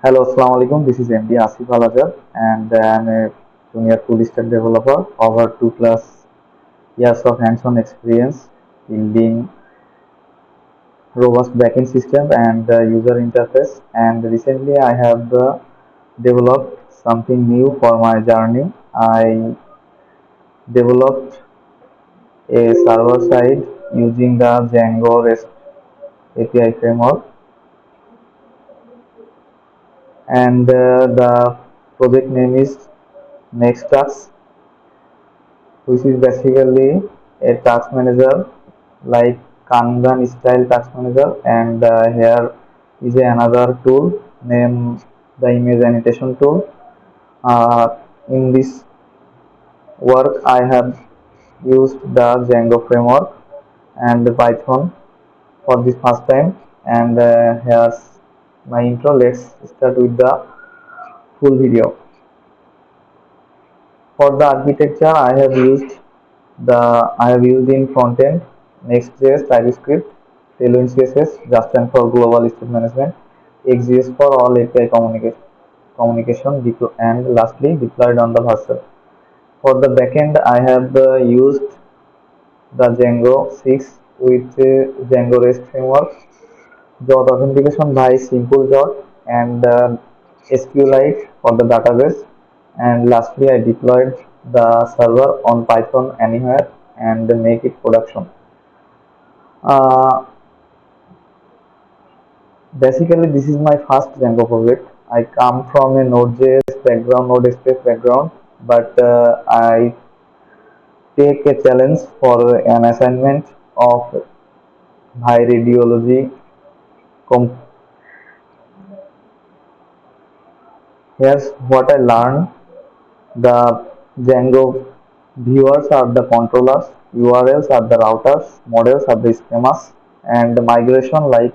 Hello, Assalamu alaikum. This is MD Asif Alajar, and I'm a junior full stack developer. Over 2+ years of hands-on experience building robust backend system and user interface. And recently, I have developed something new for my journey. I developed a server side using the Django REST API framework, and the project name is NexTask, which is basically a task manager like Kanban style task manager. And here is another tool named the image annotation tool. In this work, I have used the Django framework and the Python for this first time. And here's my intro. Let's start with the full video. For the architecture, I have used in Frontend, Next.js, TypeScript, Tailwind CSS, Zustand for global state management, XJS for all API communication, and lastly deployed on the Vercel. For the backend, I have used the Django 6 with Django REST framework, Jot authentication by simple Jot, and SQLite for the database. And lastly, I deployed the server on PythonAnywhere and make it production. Uh, Basically, this is my first Django project. I come from a Node.js background, Node.js background, but I take a challenge for an assignment of Vai Radiology. Here's what I learned. The Django viewers are the controllers, URLs are the routers, models are the schemas, and the migration like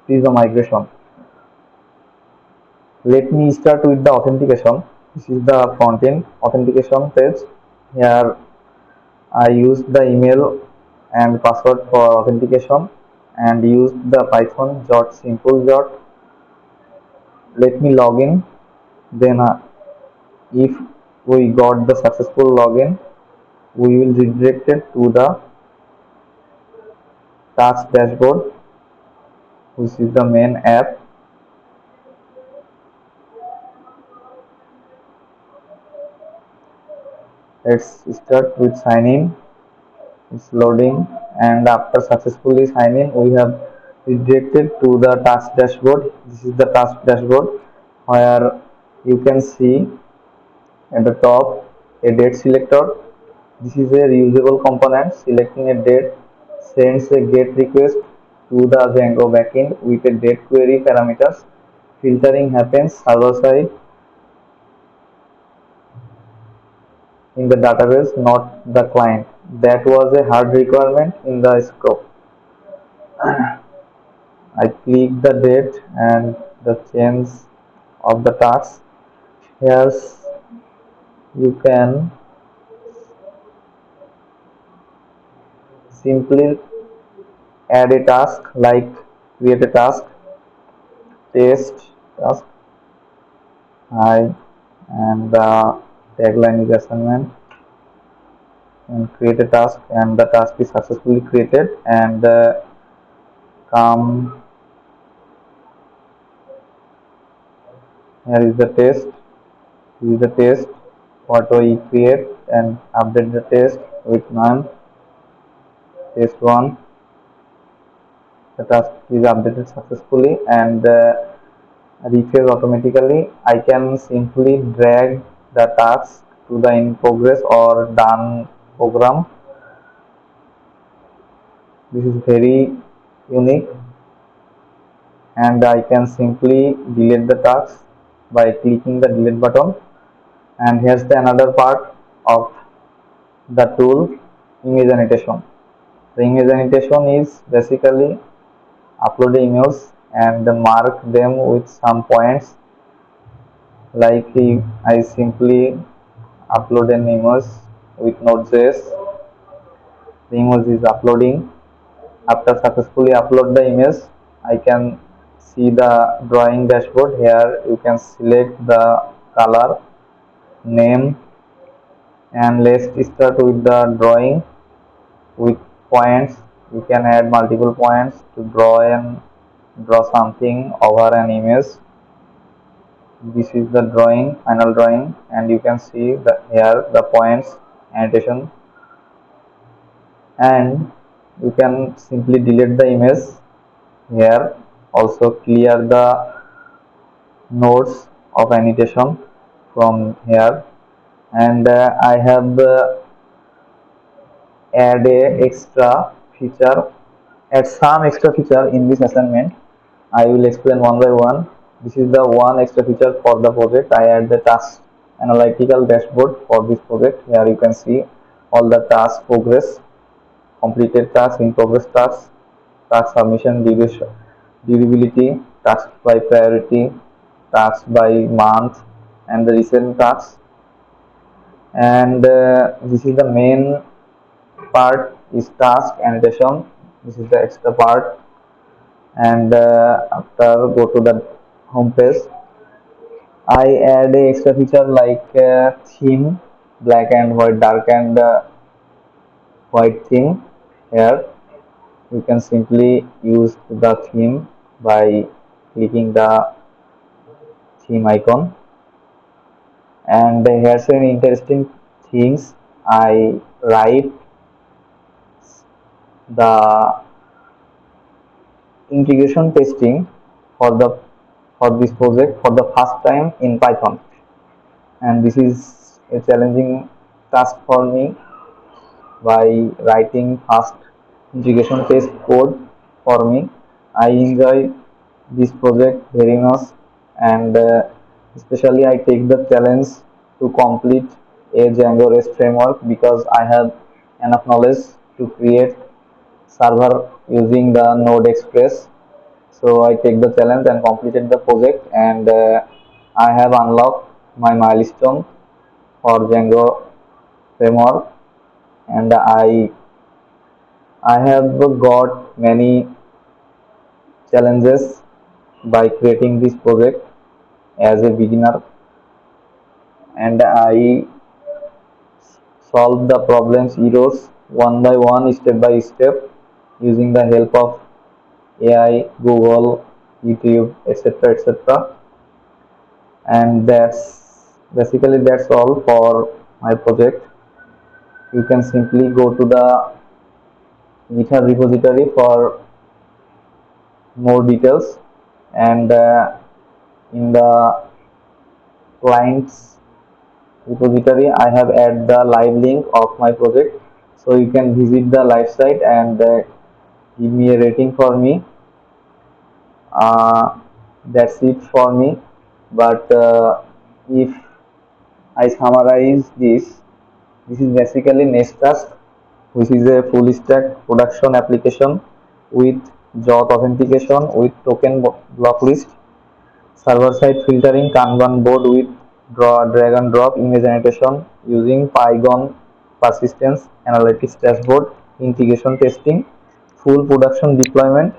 this is the migration. Let me start with the authentication. This is the front end authentication page. Here I used the email and password for authentication and used the Python jot simple jot. Let me log in. Then if we got the successful login, we will redirect it to the task dashboard, which is the main app. Let's start with sign in. It's loading, and after successfully sign in, we have redirected to the task dashboard. This is the task dashboard where you can see at the top a date selector. This is a reusable component. Selecting a date sends a GET request to the Django backend with a date query parameters. Filtering happens server side in the database, not the client. That was a hard requirement in the scope. I click the date and the change of the task. Here you can simply add a task like create a task, test task, hi, and the tagline is assignment, and create a task, and the task is successfully created. And come here is the test. This is the test what we create and update the test with none. Test 1. The task is updated successfully and refresh automatically. I can simply drag the task to the in progress or done program. This is very unique, and I can simply delete the task by clicking the delete button. And here's the another part of the tool, image annotation. The image annotation is basically upload the emails and mark them with some points. Like I simply upload an image with Node.js. The image is uploading. After successfully upload the image, I can see the drawing dashboard. Here you can select the color, name, and let's start with the drawing with points. You can add multiple points to draw something over an image. This is the drawing, final drawing, and you can see the here the points, annotation, and you can simply delete the image here. Also clear the nodes of annotation from here, and I have add a extra feature, add some extra feature in this assignment. I will explain one by one. This is the one extra feature for the project. I add the task analytical dashboard for this project. Here you can see all the task progress, completed tasks, in progress tasks, task submission, durability, tasks by priority, tasks by month, and the recent tasks. And this is the main part is task annotation. This is the extra part, and after go to the home page, I add a extra feature like theme, black and white, dark and white theme. Here you can simply use the theme by clicking the theme icon, and here's an interesting things. I write the integration testing for this project for the first time in Python, and this is a challenging task for me by writing fast integration test code for me. I enjoy this project very much, and especially I take the challenge to complete a Django REST framework because I have enough knowledge to create server using the Node Express. So I take the challenge and completed the project, and I have unlocked my milestone for Django framework, and I have got many challenges by creating this project as a beginner, and I solve the problems errors one by one, step by step, using the help of AI, Google, YouTube, etc., etc. And that's all for my project. You can simply go to the GitHub repository for more details, and in the clients repository I have add the live link of my project, so you can visit the live site and give me a rating for me. That's it for me, but if I summarize this is basically NexTask, which is a full stack production application with JOT authentication with token block list, server-side filtering, Kanban board with drag and drop image annotation using Python persistence, analytics dashboard, integration testing, full production deployment.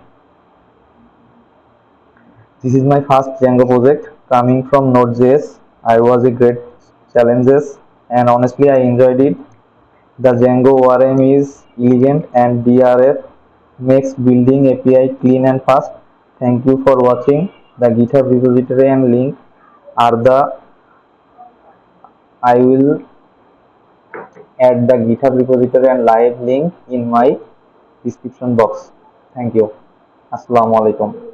This is my first Django project coming from Node.js. I was a great challenges, and honestly I enjoyed it. The Django ORM is elegant and DRF makes building API clean and fast. Thank you for watching. The GitHub repository and link are the I will add the GitHub repository and live link in my description box. Thank you. Assalamu alaikum.